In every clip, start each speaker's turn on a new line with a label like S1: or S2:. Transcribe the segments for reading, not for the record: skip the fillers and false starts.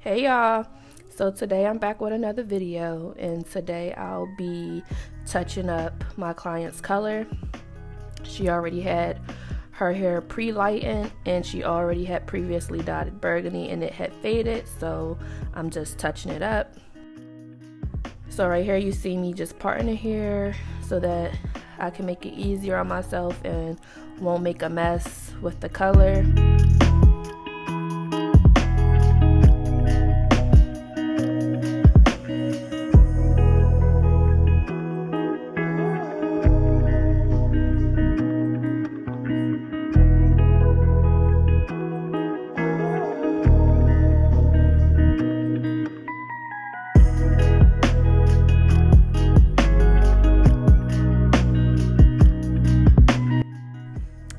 S1: Hey y'all, so today I'm back with another video, and today I'll be touching up my client's color. She already had her hair pre-lightened and she already had previously dyed burgundy and it had faded, so I'm just touching it up. So right here you see me just parting the hair so that I can make it easier on myself and won't make a mess with the color.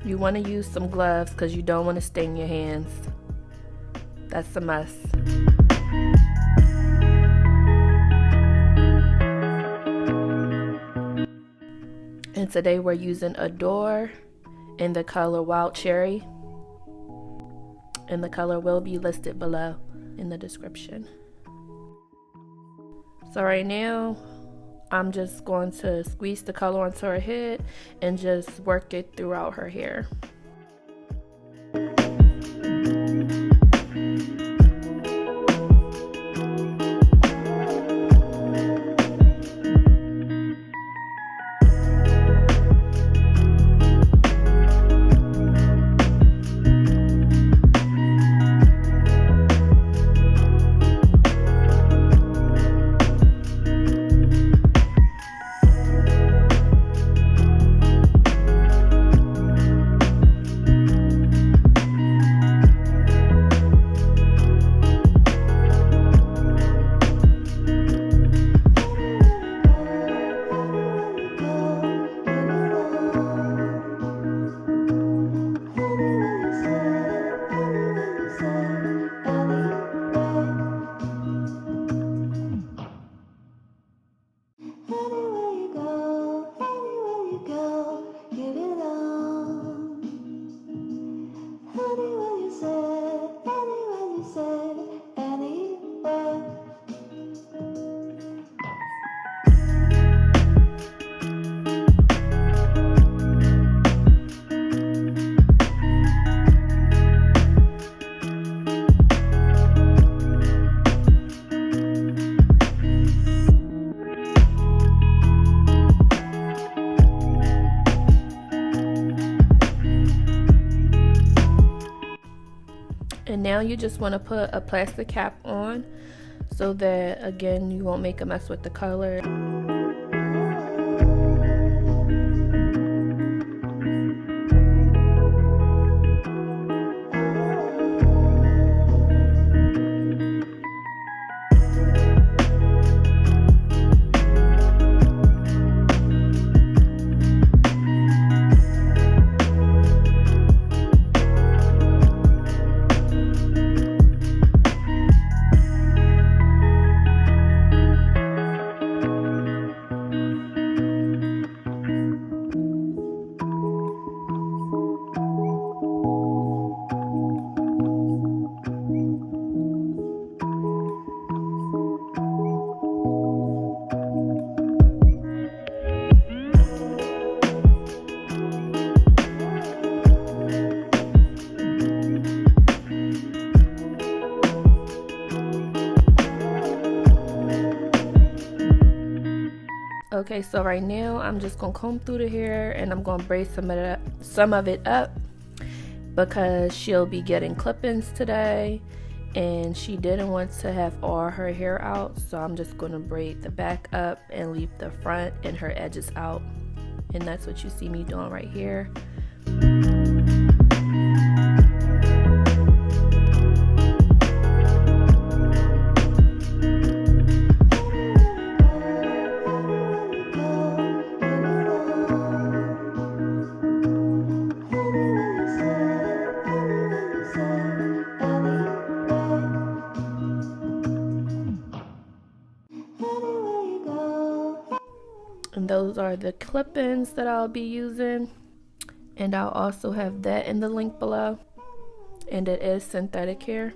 S1: You want to use some gloves because you don't want to stain your hands. That's a must. And today we're using Outre in the color Wild Cherry. And the color will be listed below in the description. So right now, I'm just going to squeeze the color onto her head and just work it throughout her hair. And now you just want to put a plastic cap on so that, again, you won't make a mess with the color. Okay, so right now I'm just gonna comb through the hair and I'm gonna braid some of it up because she'll be getting clip-ins today and she didn't want to have all her hair out, so I'm just gonna braid the back up and leave the front and her edges out, and that's what you see me doing right here. And those are the clip-ins that I'll be using, and I'll also have that in the link below, and it is synthetic hair.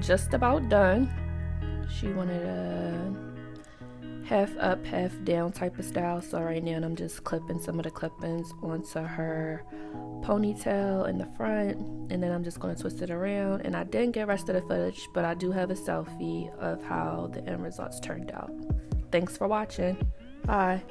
S1: just about done. She wanted a half up, half down type of style. So right now I'm just clipping some of the clip-ins onto her ponytail in the front, and then I'm just going to twist it around. And I didn't get rest of the footage, but I do have a selfie of how the end results turned out. Thanks for watching. Bye.